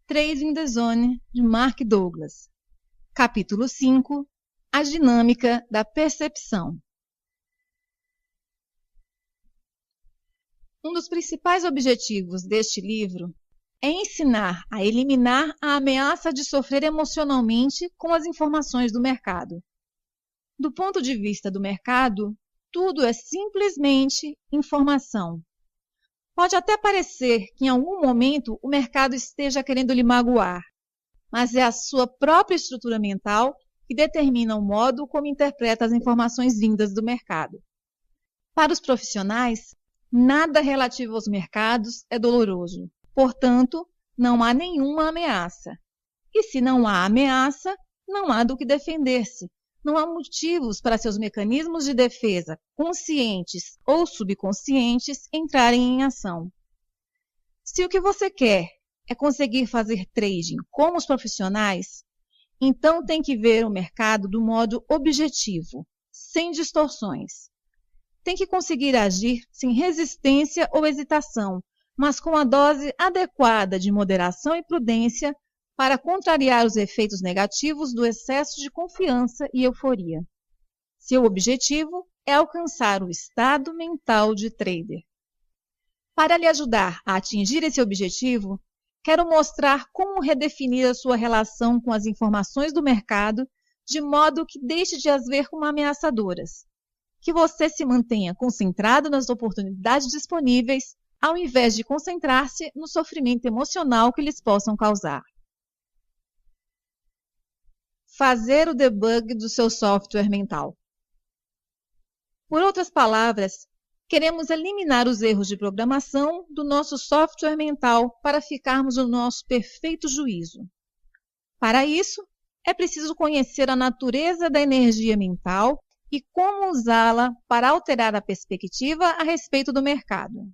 Trading the Zone, de Mark Douglas. Capítulo 5. A dinâmica da percepção. Um dos principais objetivos deste livro é ensinar a eliminar a ameaça de sofrer emocionalmente com as informações do mercado. Do ponto de vista do mercado, tudo é simplesmente informação. Pode até parecer que em algum momento o mercado esteja querendo lhe magoar, mas é a sua própria estrutura mental que determina o modo como interpreta as informações vindas do mercado. Para os profissionais, nada relativo aos mercados é doloroso. Portanto, não há nenhuma ameaça. E se não há ameaça, não há do que defender-se. Não há motivos para seus mecanismos de defesa, conscientes ou subconscientes, entrarem em ação. Se o que você quer é conseguir fazer trading como os profissionais, então tem que ver o mercado do modo objetivo, sem distorções. Tem que conseguir agir sem resistência ou hesitação, mas com a dose adequada de moderação e prudência para contrariar os efeitos negativos do excesso de confiança e euforia. Seu objetivo é alcançar o estado mental de trader. Para lhe ajudar a atingir esse objetivo, quero mostrar como redefinir a sua relação com as informações do mercado de modo que deixe de as ver como ameaçadoras, que você se mantenha concentrado nas oportunidades disponíveis, ao invés de concentrar-se no sofrimento emocional que lhes possam causar. Fazer o debug do seu software mental. Por outras palavras, queremos eliminar os erros de programação do nosso software mental para ficarmos no nosso perfeito juízo. Para isso, é preciso conhecer a natureza da energia mental e como usá-la para alterar a perspectiva a respeito do mercado.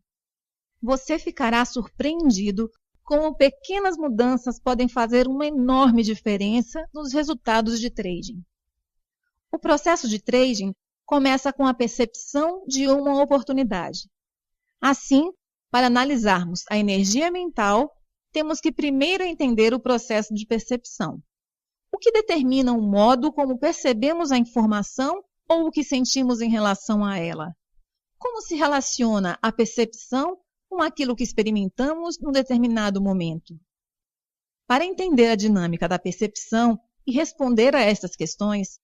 Você ficará surpreendido como pequenas mudanças podem fazer uma enorme diferença nos resultados de trading. O processo de trading começa com a percepção de uma oportunidade. Assim, para analisarmos a energia mental, temos que primeiro entender o processo de percepção. O que determina o modo como percebemos a informação ou o que sentimos em relação a ela? Como se relaciona a percepção com aquilo que experimentamos num determinado momento? Para entender a dinâmica da percepção e responder a estas questões,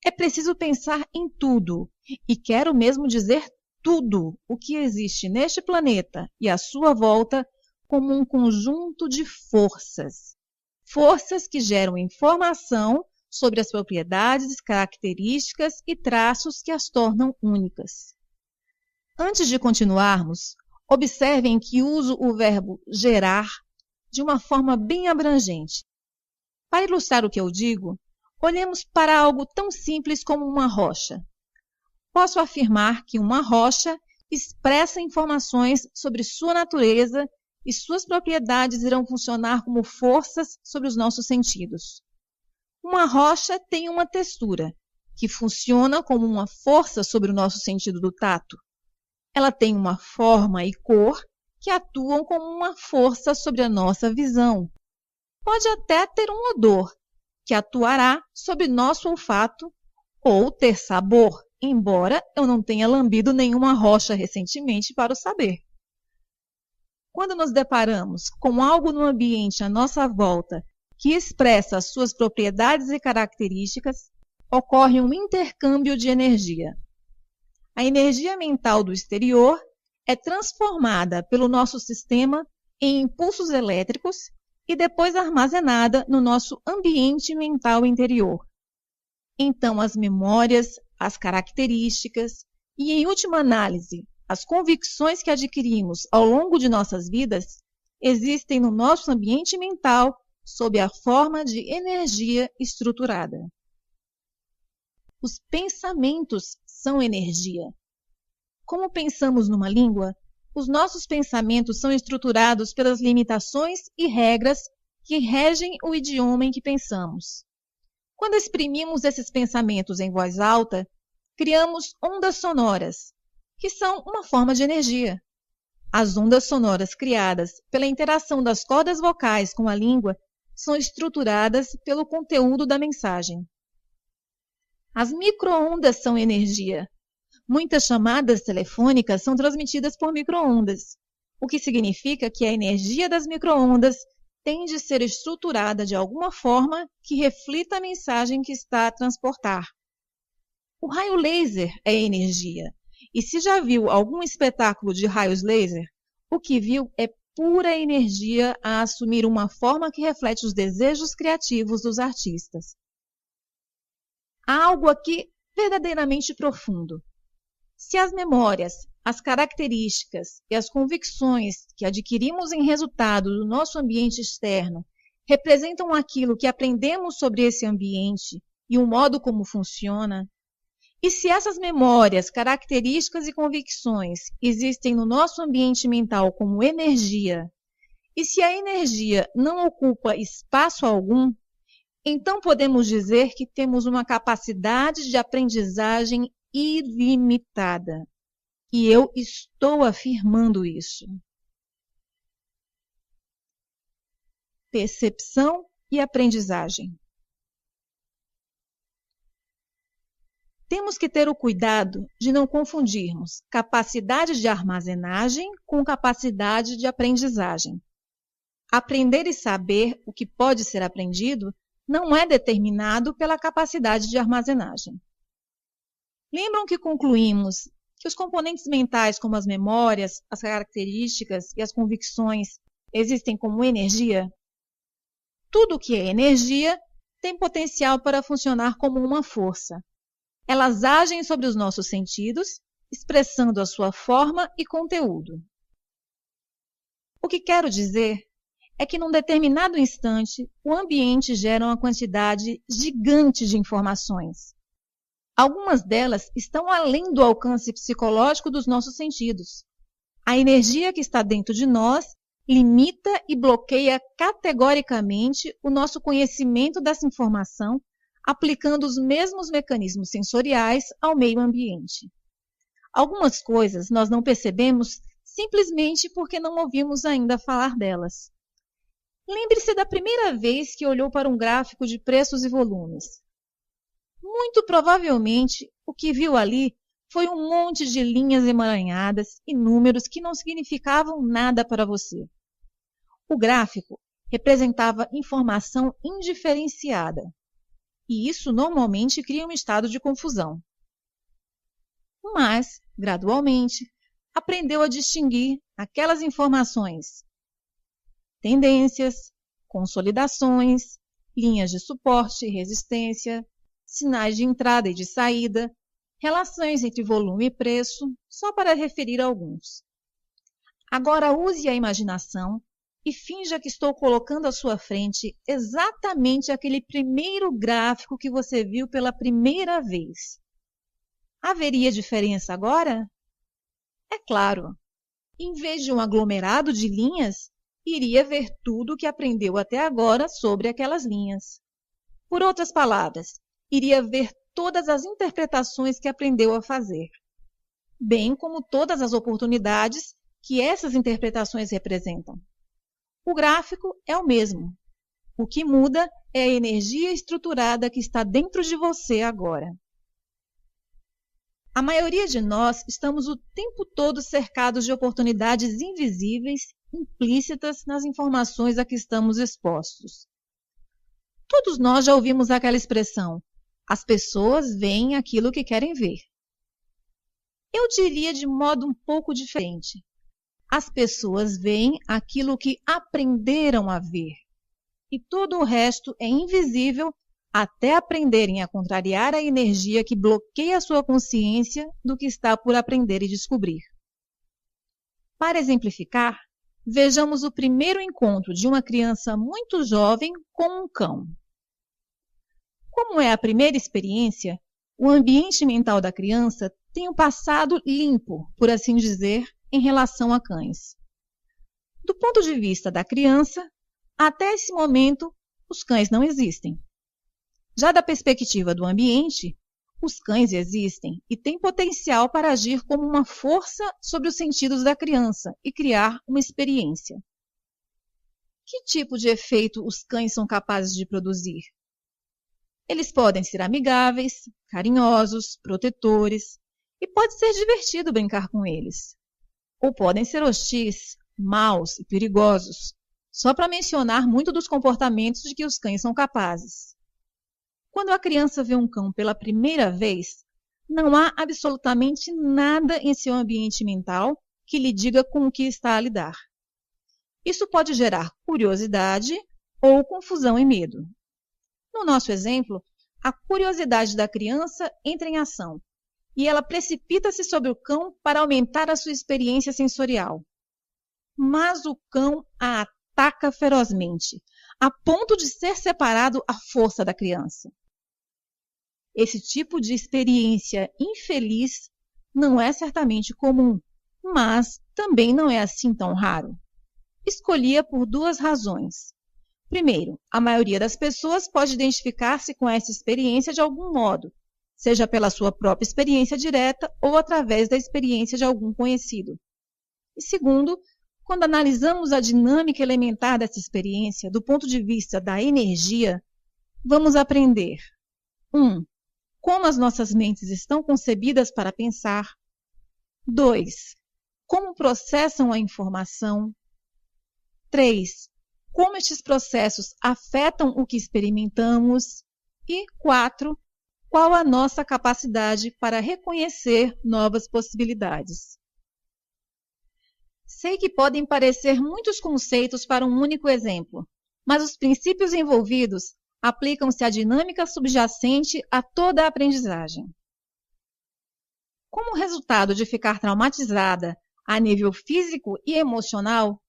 é preciso pensar em tudo, e quero mesmo dizer tudo, o que existe neste planeta e à sua volta como um conjunto de forças. Forças que geram informação sobre as propriedades, características e traços que as tornam únicas. Antes de continuarmos, observem que uso o verbo gerar de uma forma bem abrangente. Para ilustrar o que eu digo, olhemos para algo tão simples como uma rocha. Posso afirmar que uma rocha expressa informações sobre sua natureza e suas propriedades irão funcionar como forças sobre os nossos sentidos. Uma rocha tem uma textura, que funciona como uma força sobre o nosso sentido do tato. Ela tem uma forma e cor que atuam como uma força sobre a nossa visão. Pode até ter um odor, que atuará sobre nosso olfato, ou ter sabor, embora eu não tenha lambido nenhuma rocha recentemente para o saber. Quando nos deparamos com algo no ambiente à nossa volta que expressa as suas propriedades e características, ocorre um intercâmbio de energia. A energia mental do exterior é transformada pelo nosso sistema em impulsos elétricos e depois armazenada no nosso ambiente mental interior. Então, as memórias, as características e, em última análise, as convicções que adquirimos ao longo de nossas vidas existem no nosso ambiente mental sob a forma de energia estruturada. Os pensamentos são energia. Como pensamos numa língua, os nossos pensamentos são estruturados pelas limitações e regras que regem o idioma em que pensamos. Quando exprimimos esses pensamentos em voz alta, criamos ondas sonoras, que são uma forma de energia. As ondas sonoras criadas pela interação das cordas vocais com a língua são estruturadas pelo conteúdo da mensagem. As micro-ondas são energia. Muitas chamadas telefônicas são transmitidas por micro-ondas, o que significa que a energia das micro-ondas tem de ser estruturada de alguma forma que reflita a mensagem que está a transportar. O raio laser é energia, e se já viu algum espetáculo de raios laser, o que viu é pura energia a assumir uma forma que reflete os desejos criativos dos artistas. Há algo aqui verdadeiramente profundo. Se as memórias, as características e as convicções que adquirimos em resultado do nosso ambiente externo representam aquilo que aprendemos sobre esse ambiente e o modo como funciona, e se essas memórias, características e convicções existem no nosso ambiente mental como energia, e se a energia não ocupa espaço algum, então podemos dizer que temos uma capacidade de aprendizagem ilimitada. E eu estou afirmando isso. Percepção e aprendizagem. Temos que ter o cuidado de não confundirmos capacidade de armazenagem com capacidade de aprendizagem. Aprender e saber o que pode ser aprendido não é determinado pela capacidade de armazenagem. Lembram que concluímos que os componentes mentais, como as memórias, as características e as convicções, existem como energia? Tudo que é energia tem potencial para funcionar como uma força. Elas agem sobre os nossos sentidos, expressando a sua forma e conteúdo. O que quero dizer é que num determinado instante, o ambiente gera uma quantidade gigante de informações. Algumas delas estão além do alcance psicológico dos nossos sentidos. A energia que está dentro de nós limita e bloqueia categoricamente o nosso conhecimento dessa informação, aplicando os mesmos mecanismos sensoriais ao meio ambiente. Algumas coisas nós não percebemos simplesmente porque não ouvimos ainda falar delas. Lembre-se da primeira vez que olhou para um gráfico de preços e volumes. Muito provavelmente, o que viu ali foi um monte de linhas emaranhadas e números que não significavam nada para você. O gráfico representava informação indiferenciada, e isso normalmente cria um estado de confusão. Mas, gradualmente, aprendeu a distinguir aquelas informações: tendências, consolidações, linhas de suporte e resistência, sinais de entrada e de saída, relações entre volume e preço, só para referir alguns. Agora use a imaginação e finja que estou colocando à sua frente exatamente aquele primeiro gráfico que você viu pela primeira vez. Haveria diferença agora? É claro. Em vez de um aglomerado de linhas, iria ver tudo o que aprendeu até agora sobre aquelas linhas. Por outras palavras, iria ver todas as interpretações que aprendeu a fazer, bem como todas as oportunidades que essas interpretações representam. O gráfico é o mesmo. O que muda é a energia estruturada que está dentro de você agora. A maioria de nós estamos o tempo todo cercados de oportunidades invisíveis, implícitas nas informações a que estamos expostos. Todos nós já ouvimos aquela expressão: as pessoas veem aquilo que querem ver. Eu diria de modo um pouco diferente: as pessoas veem aquilo que aprenderam a ver, e todo o resto é invisível até aprenderem a contrariar a energia que bloqueia a sua consciência do que está por aprender e descobrir. Para exemplificar, vejamos o primeiro encontro de uma criança muito jovem com um cão. Como é a primeira experiência, o ambiente mental da criança tem um passado limpo, por assim dizer, em relação a cães. Do ponto de vista da criança, até esse momento, os cães não existem. Já da perspectiva do ambiente, Os cães existem e têm potencial para agir como uma força sobre os sentidos da criança e criar uma experiência. Que tipo de efeito os cães são capazes de produzir? Eles podem ser amigáveis, carinhosos, protetores, e pode ser divertido brincar com eles. Ou podem ser hostis, maus e perigosos, só para mencionar muito dos comportamentos de que os cães são capazes. Quando a criança vê um cão pela primeira vez, não há absolutamente nada em seu ambiente mental que lhe diga com o que está a lidar. Isso pode gerar curiosidade ou confusão e medo. No nosso exemplo, a curiosidade da criança entra em ação e ela precipita-se sobre o cão para aumentar a sua experiência sensorial. Mas o cão a ataca ferozmente, a ponto de ser separado à força da criança. Esse tipo de experiência infeliz não é certamente comum, mas também não é assim tão raro. Escolhi-a por duas razões. Primeiro, a maioria das pessoas pode identificar-se com essa experiência de algum modo, seja pela sua própria experiência direta ou através da experiência de algum conhecido. E segundo, quando analisamos a dinâmica elementar dessa experiência do ponto de vista da energia, vamos aprender 1. Como as nossas mentes estão concebidas para pensar. 2. Como processam a informação. 3. Como estes processos afetam o que experimentamos. E 4. Qual a nossa capacidade para reconhecer novas possibilidades. Sei que podem parecer muitos conceitos para um único exemplo, mas os princípios envolvidos aplicam-se à dinâmica subjacente a toda a aprendizagem. Como resultado de ficar traumatizada a nível físico e emocional,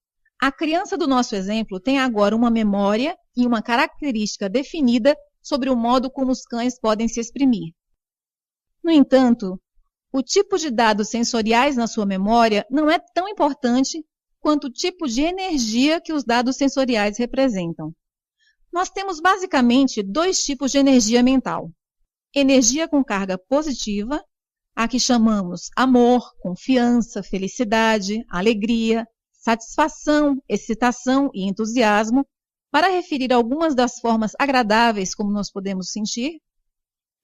a criança do nosso exemplo tem agora uma memória e uma característica definida sobre o modo como os cães podem se exprimir. No entanto, o tipo de dados sensoriais na sua memória não é tão importante quanto o tipo de energia que os dados sensoriais representam. Nós temos basicamente dois tipos de energia mental. Energia com carga positiva, a que chamamos amor, confiança, felicidade, alegria, satisfação, excitação e entusiasmo, para referir algumas das formas agradáveis como nós podemos sentir,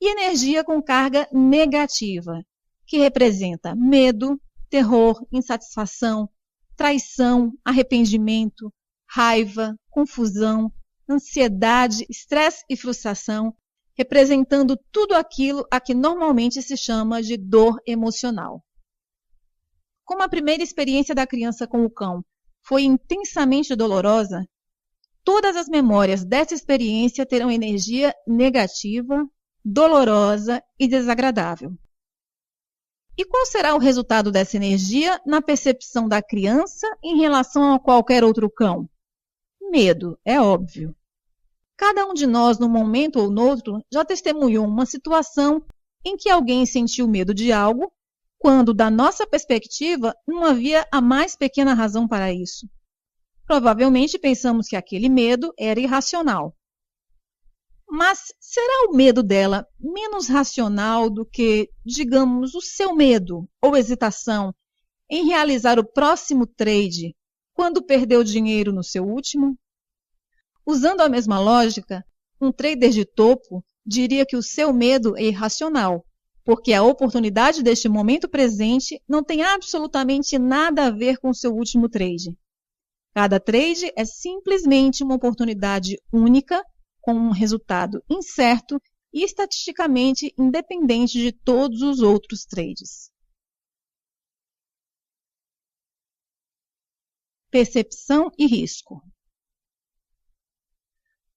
e energia com carga negativa, que representa medo, terror, insatisfação, traição, arrependimento, raiva, confusão, ansiedade, estresse e frustração, representando tudo aquilo a que normalmente se chama de dor emocional. Como a primeira experiência da criança com o cão foi intensamente dolorosa, todas as memórias dessa experiência terão energia negativa, dolorosa e desagradável. E qual será o resultado dessa energia na percepção da criança em relação a qualquer outro cão? Medo, é óbvio. Cada um de nós, num momento ou noutro, já testemunhou uma situação em que alguém sentiu medo de algo, quando, da nossa perspectiva, não havia a mais pequena razão para isso. Provavelmente pensamos que aquele medo era irracional. Mas será o medo dela menos racional do que, digamos, o seu medo ou hesitação em realizar o próximo trade quando perdeu dinheiro no seu último? Usando a mesma lógica, um trader de topo diria que o seu medo é irracional, porque a oportunidade deste momento presente não tem absolutamente nada a ver com o seu último trade. Cada trade é simplesmente uma oportunidade única, com um resultado incerto e estatisticamente independente de todos os outros trades. Percepção e risco.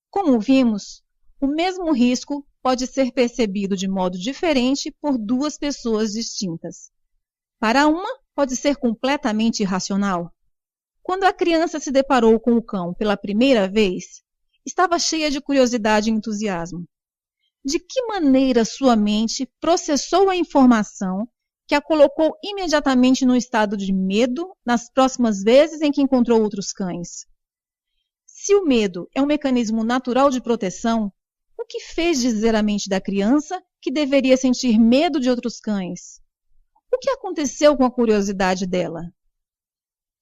Como vimos, o mesmo risco pode ser percebido de modo diferente por duas pessoas distintas. Para uma, pode ser completamente irracional. Quando a criança se deparou com o cão pela primeira vez, estava cheia de curiosidade e entusiasmo. De que maneira sua mente processou a informação que a colocou imediatamente no estado de medo nas próximas vezes em que encontrou outros cães? Se o medo é um mecanismo natural de proteção, o que fez dizer à mente da criança que deveria sentir medo de outros cães? O que aconteceu com a curiosidade dela?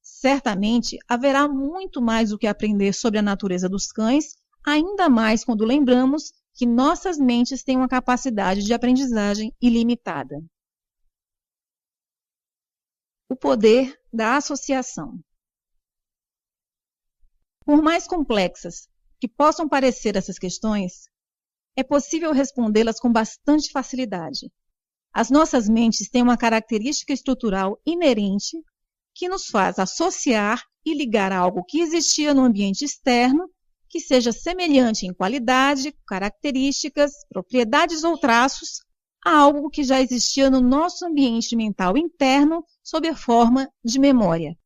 Certamente haverá muito mais o que aprender sobre a natureza dos cães, ainda mais quando lembramos que nossas mentes têm uma capacidade de aprendizagem ilimitada. O poder da associação. Por mais complexas que possam parecer essas questões, é possível respondê-las com bastante facilidade. As nossas mentes têm uma característica estrutural inerente que nos faz associar e ligar algo que existia no ambiente externo, que seja semelhante em qualidade, características, propriedades ou traços, a algo que já existia no nosso ambiente mental interno sob a forma de memória.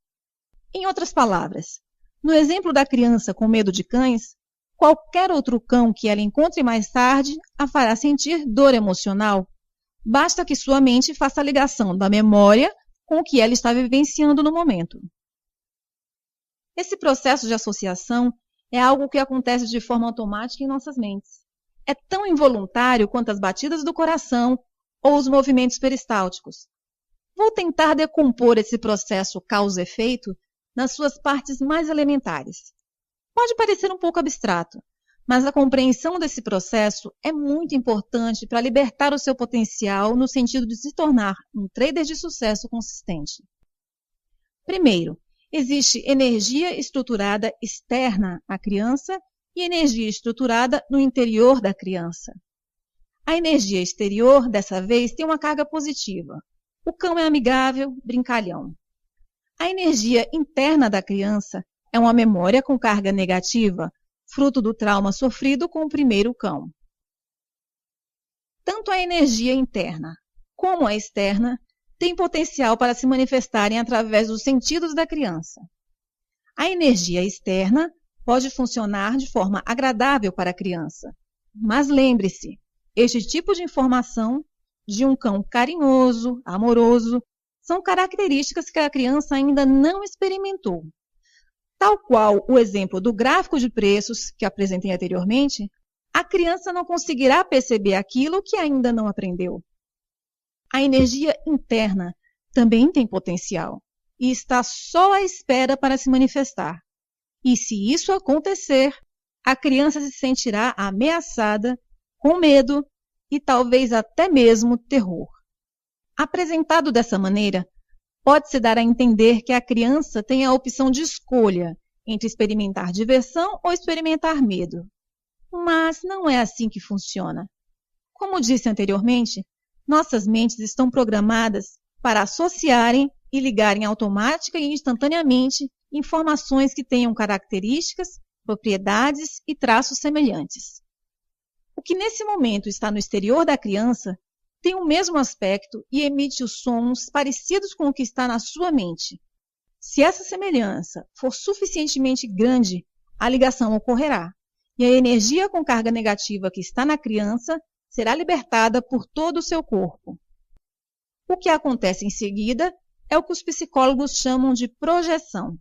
Em outras palavras, no exemplo da criança com medo de cães, qualquer outro cão que ela encontre mais tarde a fará sentir dor emocional. Basta que sua mente faça a ligação da memória com o que ela está vivenciando no momento. Esse processo de associação é algo que acontece de forma automática em nossas mentes. É tão involuntário quanto as batidas do coração ou os movimentos peristálticos. Vou tentar decompor esse processo causa-efeito nas suas partes mais elementares. Pode parecer um pouco abstrato, mas a compreensão desse processo é muito importante para libertar o seu potencial no sentido de se tornar um trader de sucesso consistente. Primeiro, existe energia estruturada externa à criança e energia estruturada no interior da criança. A energia exterior, dessa vez, tem uma carga positiva. O cão é amigável, brincalhão. A energia interna da criança é uma memória com carga negativa, fruto do trauma sofrido com o primeiro cão. Tanto a energia interna como a externa têm potencial para se manifestarem através dos sentidos da criança. A energia externa pode funcionar de forma agradável para a criança, mas lembre-se, este tipo de informação de um cão carinhoso, amoroso, são características que a criança ainda não experimentou. Tal qual o exemplo do gráfico de preços que apresentei anteriormente, a criança não conseguirá perceber aquilo que ainda não aprendeu. A energia interna também tem potencial e está só à espera para se manifestar. E se isso acontecer, a criança se sentirá ameaçada, com medo e talvez até mesmo terror. Apresentado dessa maneira, pode-se dar a entender que a criança tem a opção de escolha entre experimentar diversão ou experimentar medo. Mas não é assim que funciona. Como disse anteriormente, nossas mentes estão programadas para associarem e ligarem automática e instantaneamente informações que tenham características, propriedades e traços semelhantes. O que nesse momento está no exterior da criança tem o mesmo aspecto e emite os sons parecidos com o que está na sua mente. Se essa semelhança for suficientemente grande, a ligação ocorrerá, e a energia com carga negativa que está na criança será libertada por todo o seu corpo. O que acontece em seguida é o que os psicólogos chamam de projeção.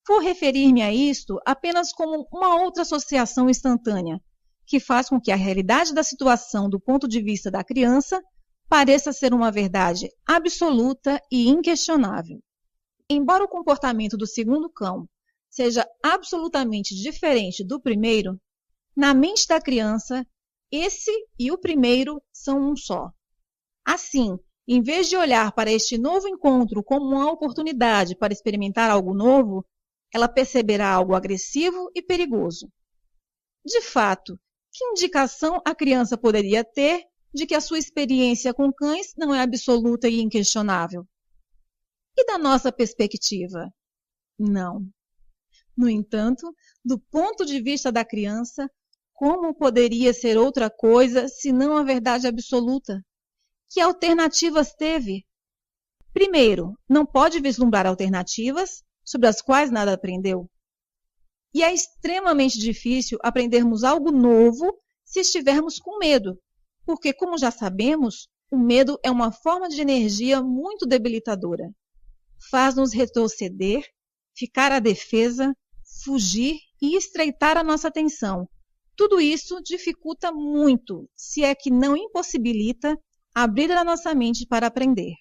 Vou referir-me a isto apenas como uma outra associação instantânea, que faz com que a realidade da situação do ponto de vista da criança pareça ser uma verdade absoluta e inquestionável. Embora o comportamento do segundo cão seja absolutamente diferente do primeiro, na mente da criança, esse e o primeiro são um só. Assim, em vez de olhar para este novo encontro como uma oportunidade para experimentar algo novo, ela perceberá algo agressivo e perigoso. De fato, que indicação a criança poderia ter de que a sua experiência com cães não é absoluta e inquestionável? E da nossa perspectiva? Não. No entanto, do ponto de vista da criança, como poderia ser outra coisa senão a verdade absoluta? Que alternativas teve? Primeiro, não pode vislumbrar alternativas sobre as quais nada aprendeu. E é extremamente difícil aprendermos algo novo se estivermos com medo, porque, como já sabemos, o medo é uma forma de energia muito debilitadora. Faz-nos retroceder, ficar à defesa, fugir e estreitar a nossa atenção, Tudo isso dificulta muito, se é que não impossibilita, abrir a nossa mente para aprender.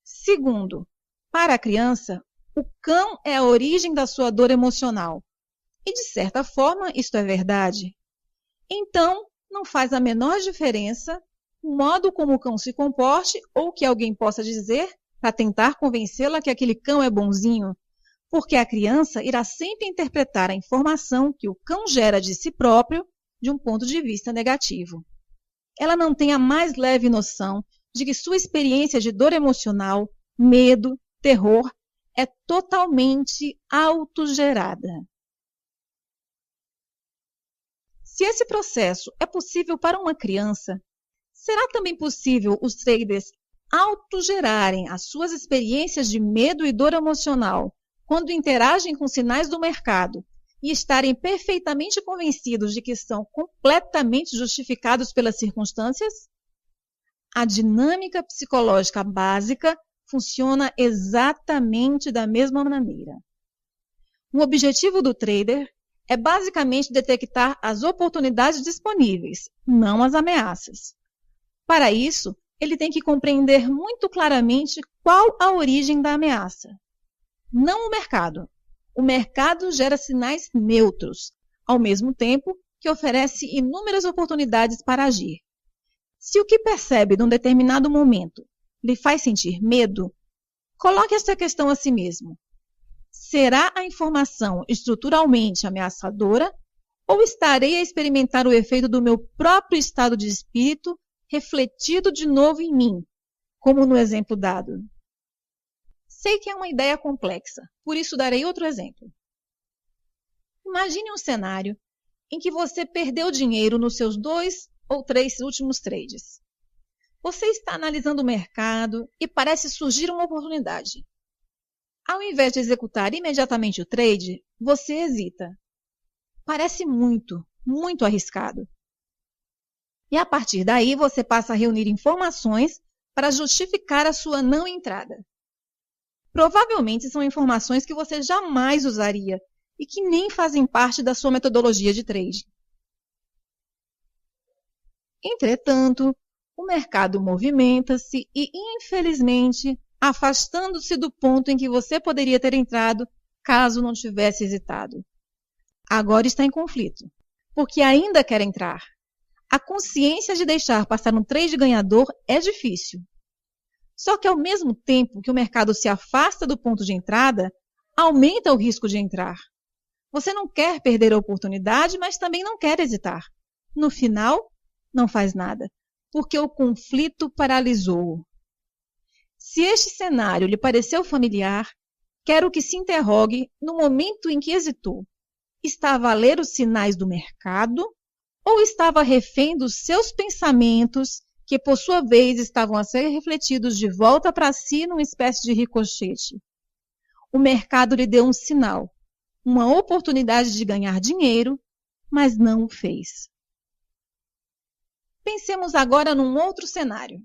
Segundo, para a criança, o cão é a origem da sua dor emocional. E, de certa forma, isto é verdade. Então, não faz a menor diferença o modo como o cão se comporte ou que alguém possa dizer para tentar convencê-la que aquele cão é bonzinho, porque a criança irá sempre interpretar a informação que o cão gera de si próprio de um ponto de vista negativo. Ela não tem a mais leve noção de que sua experiência de dor emocional, medo, terror, é totalmente autogerada. Se esse processo é possível para uma criança, será também possível os traders autogerarem as suas experiências de medo e dor emocional quando interagem com sinais do mercado e estarem perfeitamente convencidos de que são completamente justificados pelas circunstâncias? A dinâmica psicológica básica funciona exatamente da mesma maneira. O objetivo do trader é basicamente detectar as oportunidades disponíveis, não as ameaças. Para isso, ele tem que compreender muito claramente qual a origem da ameaça. Não o mercado. O mercado gera sinais neutros, ao mesmo tempo que oferece inúmeras oportunidades para agir. Se o que percebe num determinado momento lhe faz sentir medo, coloque esta questão a si mesmo. Será a informação estruturalmente ameaçadora ou estarei a experimentar o efeito do meu próprio estado de espírito refletido de novo em mim, como no exemplo dado? Sei que é uma ideia complexa, por isso darei outro exemplo. Imagine um cenário em que você perdeu dinheiro nos seus 2 ou 3 últimos trades. Você está analisando o mercado e parece surgir uma oportunidade. Ao invés de executar imediatamente o trade, você hesita. Parece muito, muito arriscado. E a partir daí você passa a reunir informações para justificar a sua não entrada. Provavelmente são informações que você jamais usaria e que nem fazem parte da sua metodologia de trade. Entretanto, o mercado movimenta-se e, infelizmente, afastando-se do ponto em que você poderia ter entrado caso não tivesse hesitado. Agora está em conflito, porque ainda quer entrar. A consciência de deixar passar um trade ganhador é difícil. Só que ao mesmo tempo que o mercado se afasta do ponto de entrada, aumenta o risco de entrar. Você não quer perder a oportunidade, mas também não quer hesitar. No final, não faz nada, porque o conflito paralisou-o. Se este cenário lhe pareceu familiar, quero que se interrogue no momento em que hesitou. Estava a ler os sinais do mercado ou estava refém dos seus pensamentos, que por sua vez estavam a ser refletidos de volta para si numa espécie de ricochete? O mercado lhe deu um sinal, uma oportunidade de ganhar dinheiro, mas não o fez. Pensemos agora num outro cenário.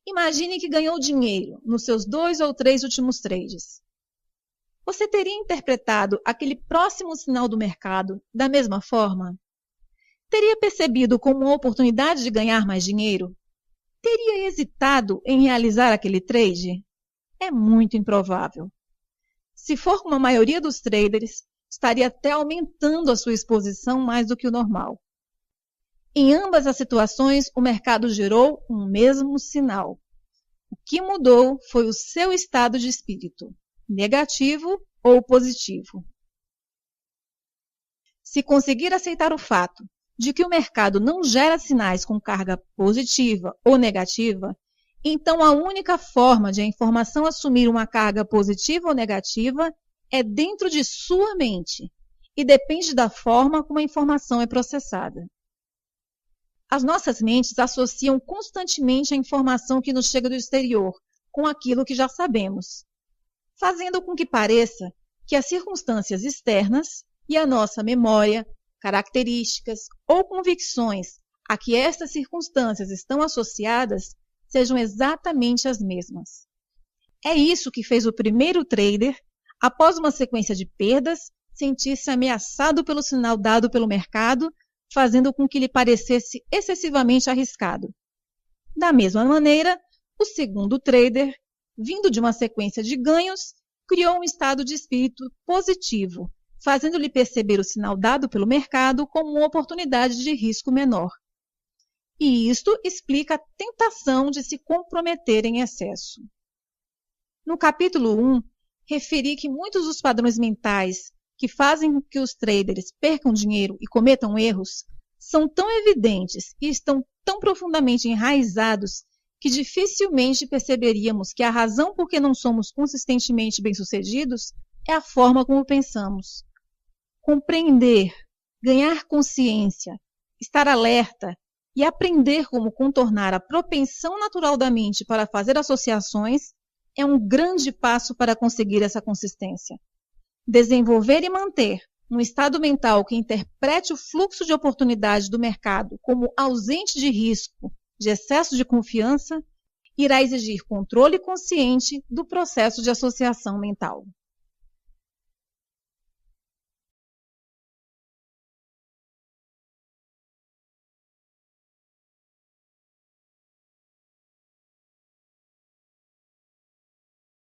Imagine que ganhou dinheiro nos seus 2 ou 3 últimos trades. Você teria interpretado aquele próximo sinal do mercado da mesma forma? Teria percebido como uma oportunidade de ganhar mais dinheiro? Teria hesitado em realizar aquele trade? É muito improvável. Se for como a maioria dos traders, estaria até aumentando a sua exposição mais do que o normal. Em ambas as situações, o mercado gerou um mesmo sinal. O que mudou foi o seu estado de espírito, negativo ou positivo. Se conseguir aceitar o fato de que o mercado não gera sinais com carga positiva ou negativa, então a única forma de a informação assumir uma carga positiva ou negativa é dentro de sua mente e depende da forma como a informação é processada. As nossas mentes associam constantemente a informação que nos chega do exterior com aquilo que já sabemos, fazendo com que pareça que as circunstâncias externas e a nossa memória, características ou convicções a que estas circunstâncias estão associadas sejam exatamente as mesmas. É isso que fez o primeiro trader, após uma sequência de perdas, sentir-se ameaçado pelo sinal dado pelo mercado, fazendo com que lhe parecesse excessivamente arriscado. Da mesma maneira, o segundo trader, vindo de uma sequência de ganhos, criou um estado de espírito positivo, fazendo-lhe perceber o sinal dado pelo mercado como uma oportunidade de risco menor. E isto explica a tentação de se comprometer em excesso. No capítulo 1, referi que muitos dos padrões mentais que fazem com que os traders percam dinheiro e cometam erros são tão evidentes e estão tão profundamente enraizados que dificilmente perceberíamos que a razão por que não somos consistentemente bem-sucedidos é a forma como pensamos. Compreender, ganhar consciência, estar alerta e aprender como contornar a propensão natural da mente para fazer associações é um grande passo para conseguir essa consistência. Desenvolver e manter um estado mental que interprete o fluxo de oportunidade do mercado como ausente de risco, de excesso de confiança, irá exigir controle consciente do processo de associação mental.